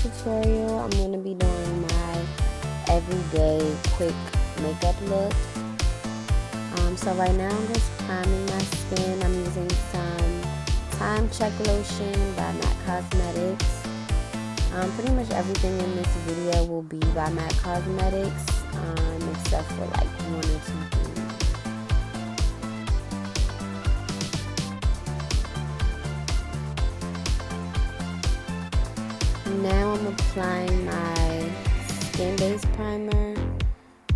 tutorial, I'm going to be doing my everyday quick makeup look. So right now I'm just priming my skin. I'm using some Timecheck Lotion by MAC Cosmetics. Pretty much everything in this video will be by MAC Cosmetics, except for like one or two things. Now I'm applying my skin-based primer.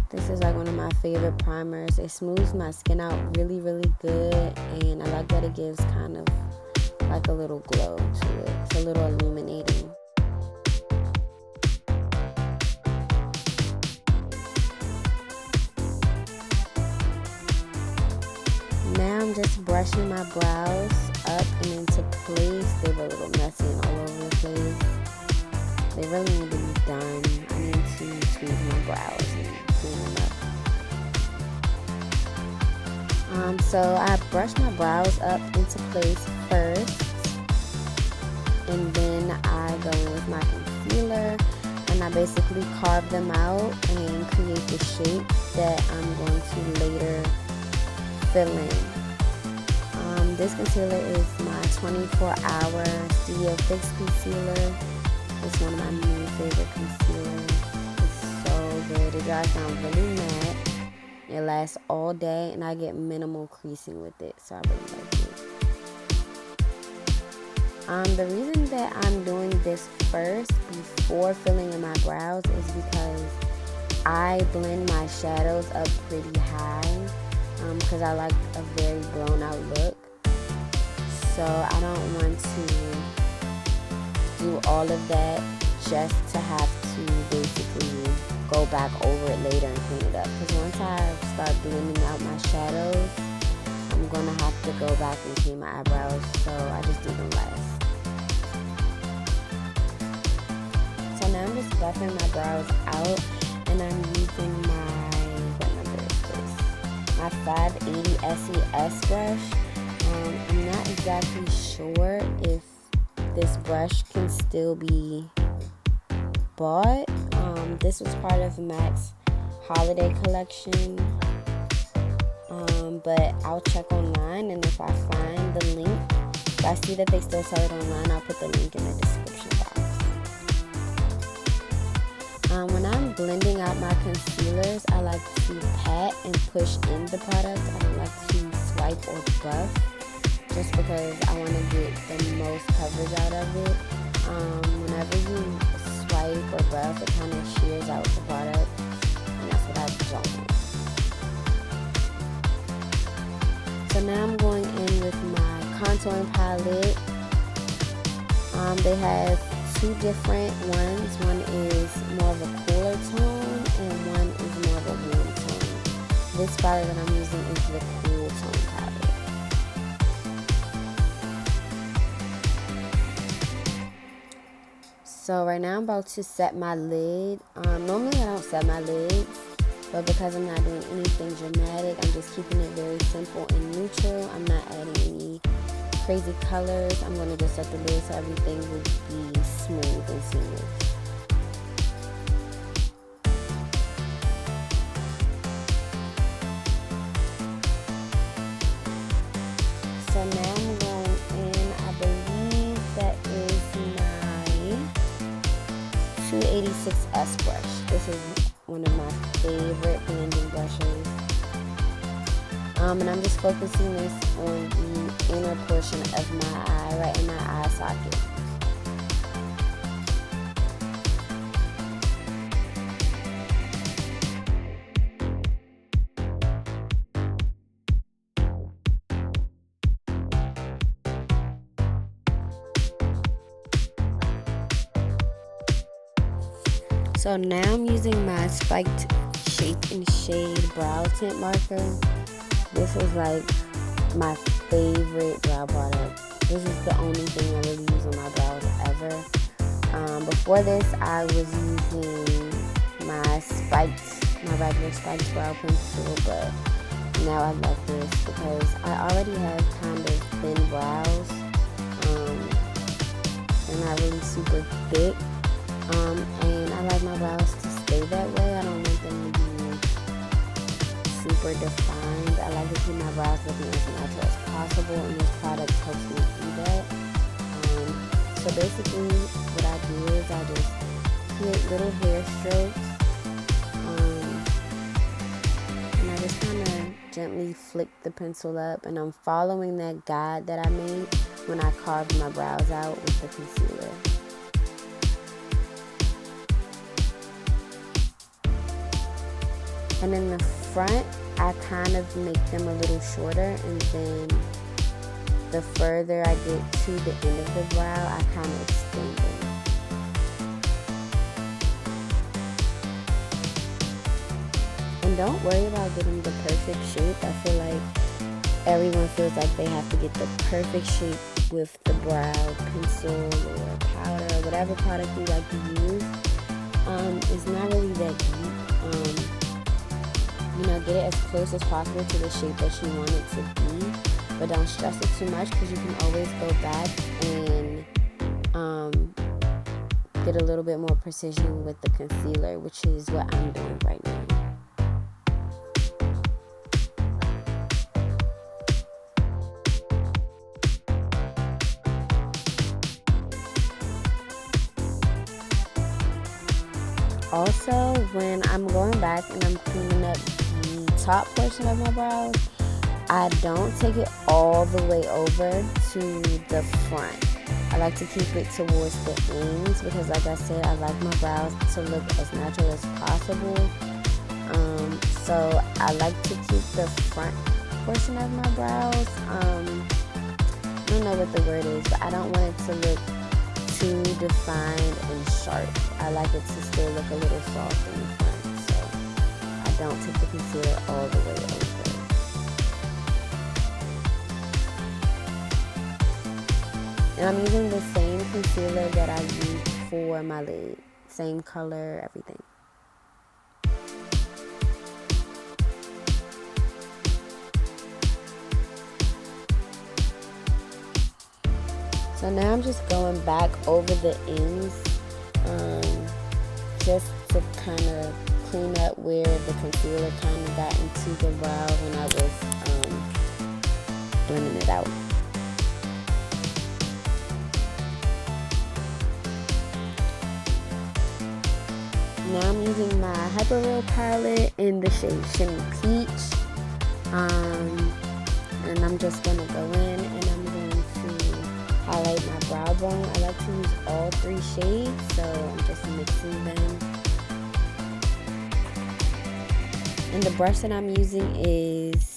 This is like one of my favorite primers. It smooths my skin out really, really good, and I like that it gives kind of like a little glow to it. It's a little illuminating. Now I'm just brushing my brows up and into place. They were a little messy and all over the place. They really need to be done. I need to tweeze my brows and clean them up. So I brush my brows up into place first, and then I go in with my concealer and I basically carve them out and create the shape that I'm going to later fill in. This concealer is my 24-hour Studio Fix concealer. It's one of my new favorite concealers. It's so good. It dries down really matte. It lasts all day, and I get minimal creasing with it, so I really like it. The reason that I'm doing this first before filling in my brows is because I blend my shadows up pretty high, because I like a very blown out look. So I don't want to do all of that just to have to basically go back over it later and clean it up. Because once I start blending out my shadows, I'm going to have to go back and clean my eyebrows. So I just do them last. So now I'm just buffing my brows out, and I'm using my, what number is this? My 580 SES brush. I'm not exactly sure if this brush can still be bought. This was part of MAC's holiday collection, but I'll check online, and if I find the link, if I see that they still sell it online, I'll put the link in the description box. When I'm blending out my concealers, I like to pat and push in the product. I don't like to swipe or buff, just because I want to get the most coverage out of it. Whenever you swipe or buff, it kind of shears out the product, and that's what I don't want. So now I'm going in with my contouring palette. They have two different ones. One is more of a cooler tone, and one is more of a warm tone. This palette that I'm using is the cool tone palette. So right now I'm about to set my lid. Normally I don't set my lids, but because I'm not doing anything dramatic, I'm just keeping it very simple and neutral. I'm not adding any crazy colors. I'm going to just set the lid so everything will be smooth and seamless. So now I'm going in, I believe that is my 286S brush. This is one of my favorite blending brushes. And I'm just focusing this on the inner portion of my eye, right in my eye socket. So now I'm using my spiked Shake and Shade brow tint marker. This is like my favorite brow product. This is the only thing I really use on my brows ever. Before this, I was using my regular spiked brow pencil, but now I love this because I already have kind of thin brows. They're not really super thick. And I like my brows to stay that way. I don't want them to be super defined. I like to keep my brows looking as natural as possible, and this product helps me do that. So basically what I do is I just create little hair strokes, and I just kind of gently flick the pencil up, and I'm following that guide that I made when I carved my brows out with the concealer. And in the front, I kind of make them a little shorter, and then the further I get to the end of the brow, I kind of extend them. And don't worry about getting the perfect shape. I feel like everyone feels like they have to get the perfect shape with the brow pencil or powder or whatever product you like to use. It's not really that deep. You know, get it as close as possible to the shape that you want it to be, but don't stress it too much, because you can always go back and get a little bit more precision with the concealer, which is what I'm doing right now. Also, when I'm going back and I'm cleaning up the top portion of my brows, I don't take it all the way over to the front. I like to keep it towards the ends, because like I said, I like my brows to look as natural as possible. So I like to keep the front portion of my brows. I don't know what the word is, but I don't want it to look too defined and sharp. I like it to still look a little soft in the front, so I don't take the concealer all the way over. And I'm using the same concealer that I used for my lid. Same color, everything. So now I'm just going back over the ends, just to kind of clean up where the concealer kind of got into the brow when I was blending it out. Now I'm using my Hyperreal palette in the shade Shimmy Peach, and I'm just going to go in and I'm going to highlight my brow bone. I like to use all three shades, so I'm just mixing them. And the brush that I'm using is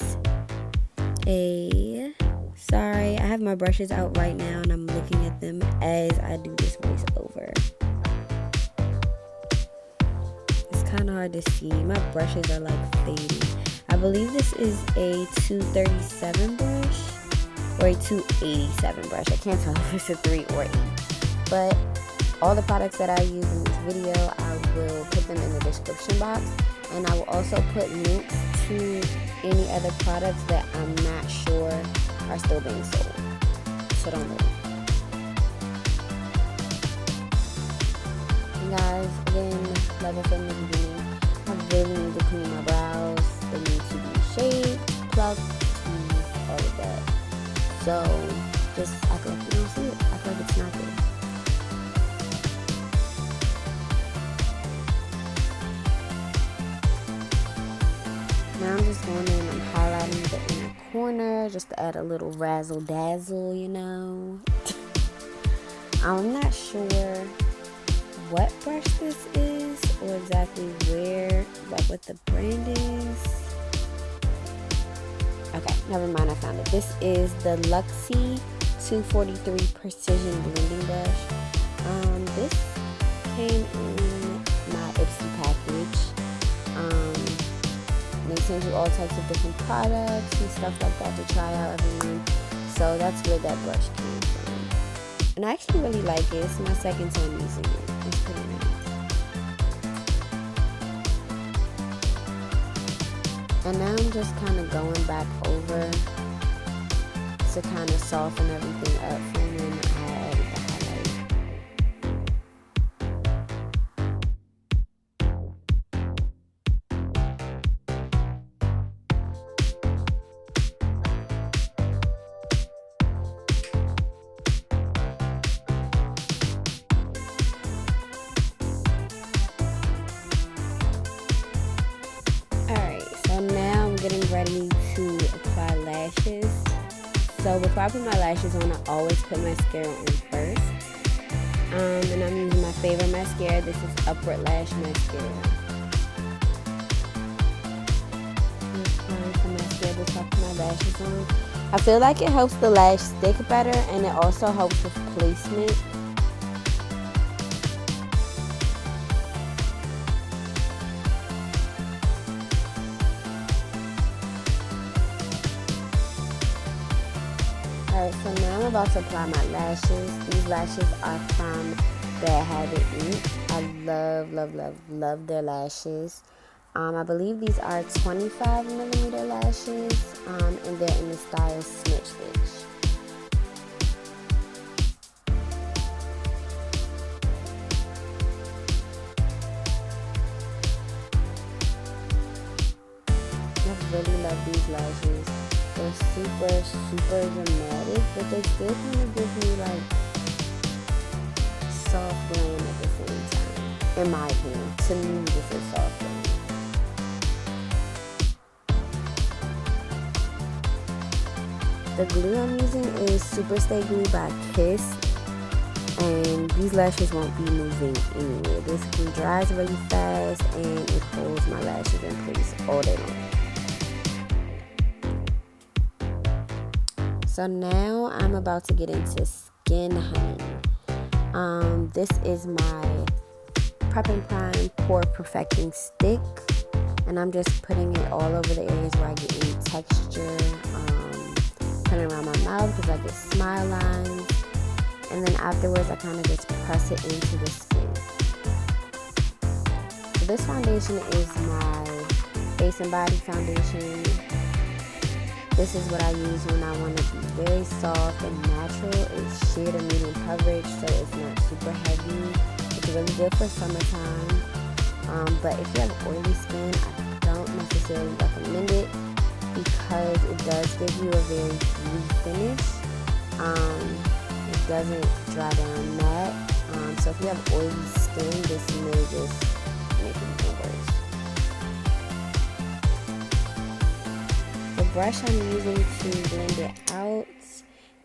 sorry, I have my brushes out right now and I'm looking at them as I do this voiceover. It's kind of hard to see. My brushes are like fading. I believe this is a 237 brush or a 287 brush. I can't tell if it's a 3 or 8. But all the products that I use in this video, I will put them in the description box. And I will also put links to any other products that I'm not sure are still being sold. So don't worry. And guys, again, like I said in the beginning, I really need to clean my brows. They need to be shaped, plucked, teased, all of that. So just act like you don't see it. Act like it's not there. Now I'm just going in and I'm highlighting the inner corner just to add a little razzle dazzle, you know. I'm not sure what brush this is or exactly where, like what the brand is. Okay, never mind, I found it. This is the Luxie 243 Precision Blending Brush. This came in my Ipsy package. They send you all types of different products and stuff like that to try out every month. So that's where that brush came from. And I actually really like it. It's my second time using it. It's pretty nice. And now I'm just kind of going back over to kind of soften everything up from when I added the ready to apply lashes. So before I put my lashes on, I always put mascara on first. And I'm using my favorite mascara. This is Upward Lash Mascara. I'm applying some mascara before I put my lashes on. I feel like it helps the lash stick better, and it also helps with placement. Alright, so now I'm about to apply my lashes. These lashes are from Bad Habit Ink. I love their lashes. I believe these are 25mm lashes, and they're in the style Snitch Stitch. I really love these lashes. They're super dramatic, but they still kind of give me like soft glam at the same time. In my opinion, to me this is soft glam. The glue I'm using is Super Stay Glue by Kiss, and these lashes won't be moving anywhere. This glue dries really fast and it holds my lashes in place all day long. So now I'm about to get into Skin Honey. This is my Prep and Prime Pore Perfecting Stick, and I'm just putting it all over the areas where I get any texture. Putting it around my mouth because I get smile lines, and then afterwards I kind of just press it into the skin. So this foundation is my Face and Body foundation. This is what I use when I want to be very soft and natural. It's sheer to medium coverage, so it's not super heavy. It's really good for summertime. But if you have oily skin, I don't necessarily recommend it because it does give you a very dewy finish. It doesn't dry down matte. So if you have oily skin, this may just make it even worse. The brush I'm using to blend it out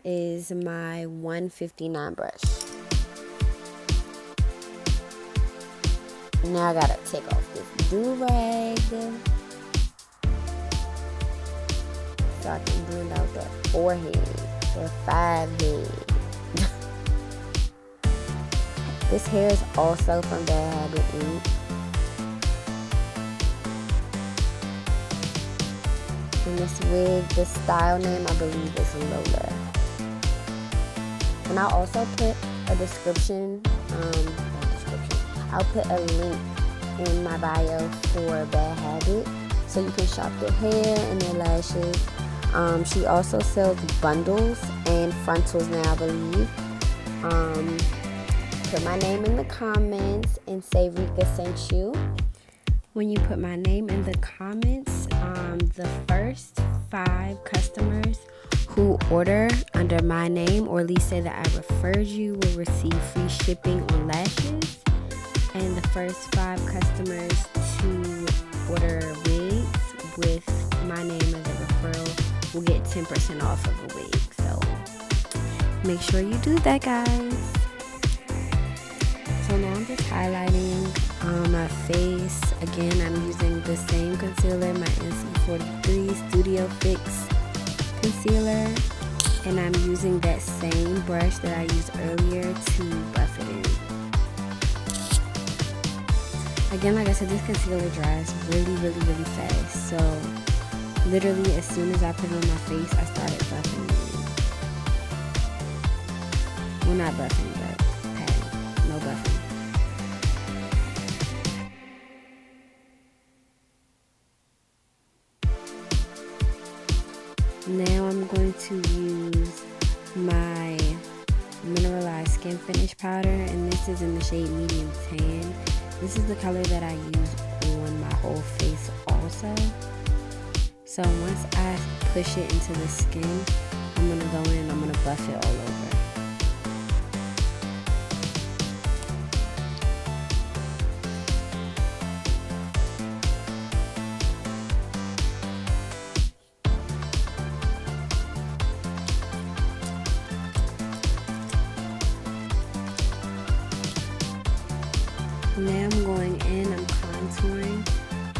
is my 159 brush. Now I gotta take off this do-rag so I can blend out that forehead, that 5 head. This hair is also from Bad Habit Ink. And this wig, the style name I believe is Lola. And I'll also put a description, I'll put a link in my bio for Bad Habit so you can shop their hair and their lashes. She also sells bundles and frontals now, I believe. Put my name in the comments and say Rika sent you. When you put my name in the comments, the first 5 customers who order under my name, or at least say that I referred you, will receive free shipping on lashes. And the first 5 customers to order wigs with my name as a referral will get 10% off of a wig. So make sure you do that, guys. So now I'm just highlighting my face. Again, I'm using the same concealer, my NC43 Studio Fix concealer, and I'm using that same brush that I used earlier to buff it in. Again, like I said, this concealer dries really fast. So literally as soon as I put it on my face, I started buffing it. Well, not buffing, but patting. No buffing. Now I'm going to use my Mineralize Skinfinish powder, and this is in the shade Medium Tan. This is the color that I use on my whole face also. So once I push it into the skin, I'm going to go in and I'm going to buff it all over. going in, I'm contouring,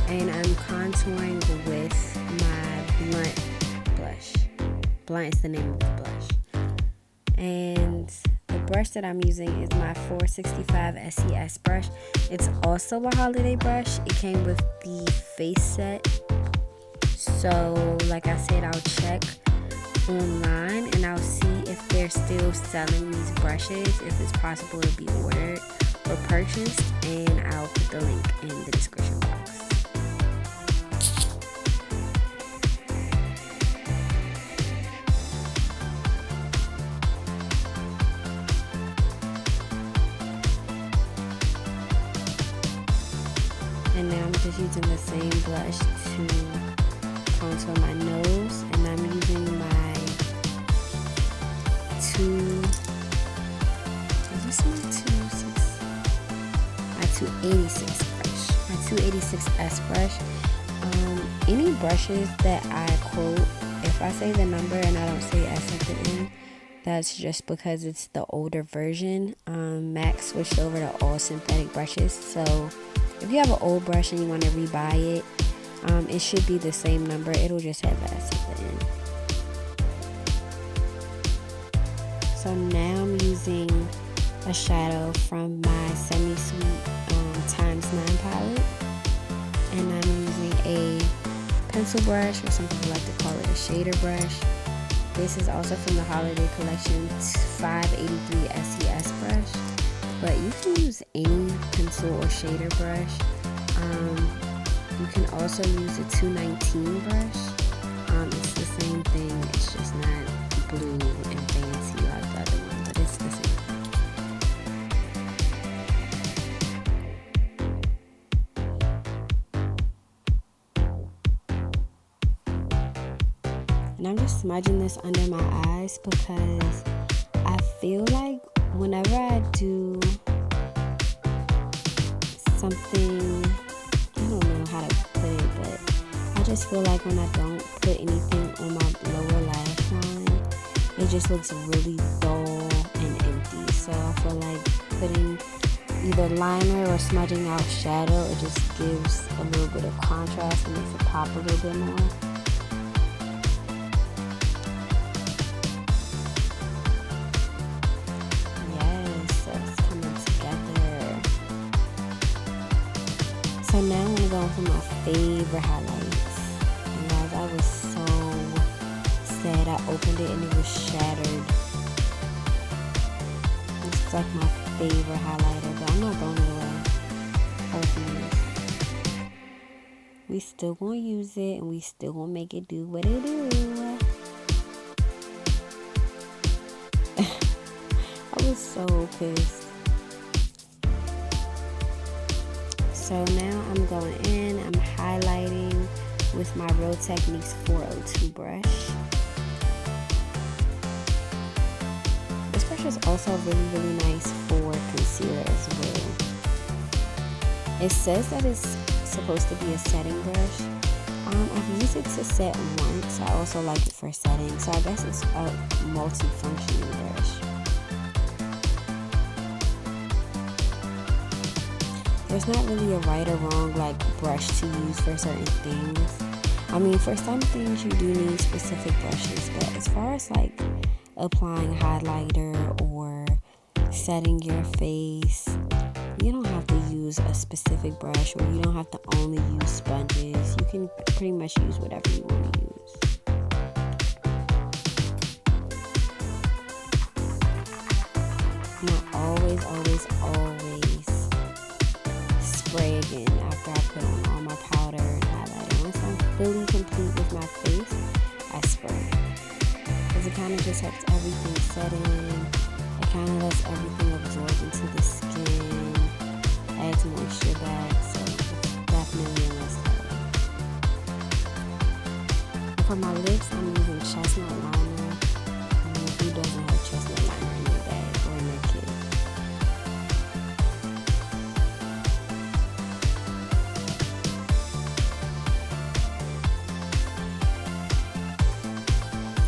and I'm contouring with my Blunt blush. Blunt is the name of the blush. And the brush that I'm using is my 465 SES brush. It's also a holiday brush. It came with the face set. So, like I said, I'll check online and I'll see if they're still selling these brushes, if it's possible to be ordered or purchased, and I'll put the link in the description box. And now I'm just using the same blush to contour my nose, and I'm using my 286 brush, my 286S brush. Any brushes that I quote, if I say the number and I don't say S at the end, that's just because it's the older version. Max switched over to all synthetic brushes, so if you have an old brush and you want to rebuy it, it should be the same number. It'll just have the S at the end. So now I'm using a shadow from my Semi-Sweet Times 9 palette, and I'm using a pencil brush, or some people like to call it a shader brush. This is also from the holiday collection 583 SES brush, but you can use any pencil or shader brush. You can also use a 219 brush. It's the same thing, it's just not blue and fancy like the other one, but it's the same. And I'm just smudging this under my eyes because I feel like whenever I do something, I don't know how to put it, but I just feel like when I don't put anything on my lower lash line, it just looks really dull and empty. So I feel like putting either liner or smudging out shadow, it just gives a little bit of contrast and makes it pop a little bit more. So now I'm going to go for my favorite highlights. And guys, I was so sad. I opened it and it was shattered. It's like my favorite highlighter, but I'm not throwing it away. We still going to use it, and we still going to make it do what it do. I was so pissed. So now I'm going in, I'm highlighting with my Real Techniques 402 brush. This brush is also really nice for concealer as well. It says that it's supposed to be a setting brush. I've used it to set once. I also like it for setting, so I guess it's a multi-functional brush. There's not really a right or wrong like brush to use for certain things. I mean, for some things you do need specific brushes, but as far as like applying highlighter or setting your face, you don't have to use a specific brush, or you don't have to only use sponges. You can pretty much use whatever you want to use. Now always spray again after I put on all my powder and highlighter. Once I'm fully complete with my face, I spray, because it kind of just helps everything set in. It kind of lets everything absorb into the skin, adds moisture back, so it's definitely a must-have. For my lips, I'm using Chestnut liner. Who doesn't have Chestnut liner in their bag or in their kit?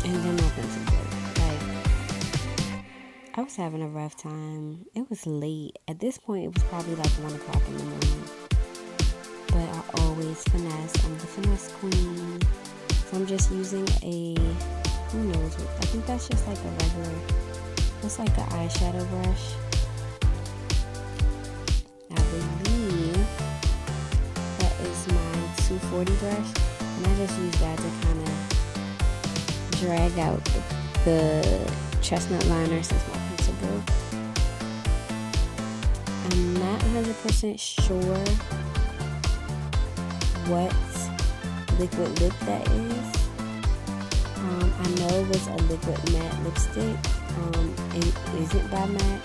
And then my pencil brush. Like, I was having a rough time. It was late. At this point, it was probably like 1 o'clock in the morning. But I always finesse. I'm the finesse queen. So I'm just using a, who knows what, I think that's just like a regular, it's like an eyeshadow brush. I believe that is my 240 brush. And I just use that to kind of drag out the chestnut liner since my pencil broke. I'm not 100% sure what liquid lip that is. I know it was a liquid matte lipstick. It isn't by MAC.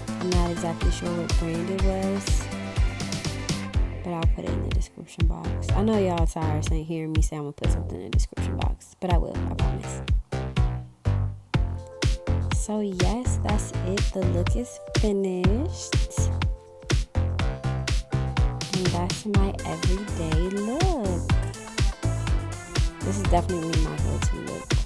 I'm not exactly sure what brand it was, but I'll put it in the description box. I know y'all tired of hearing me say I'm gonna put something in the description box, but I will, I promise. So yes, that's it. The look is finished. And that's my everyday look. This is definitely my go-to look.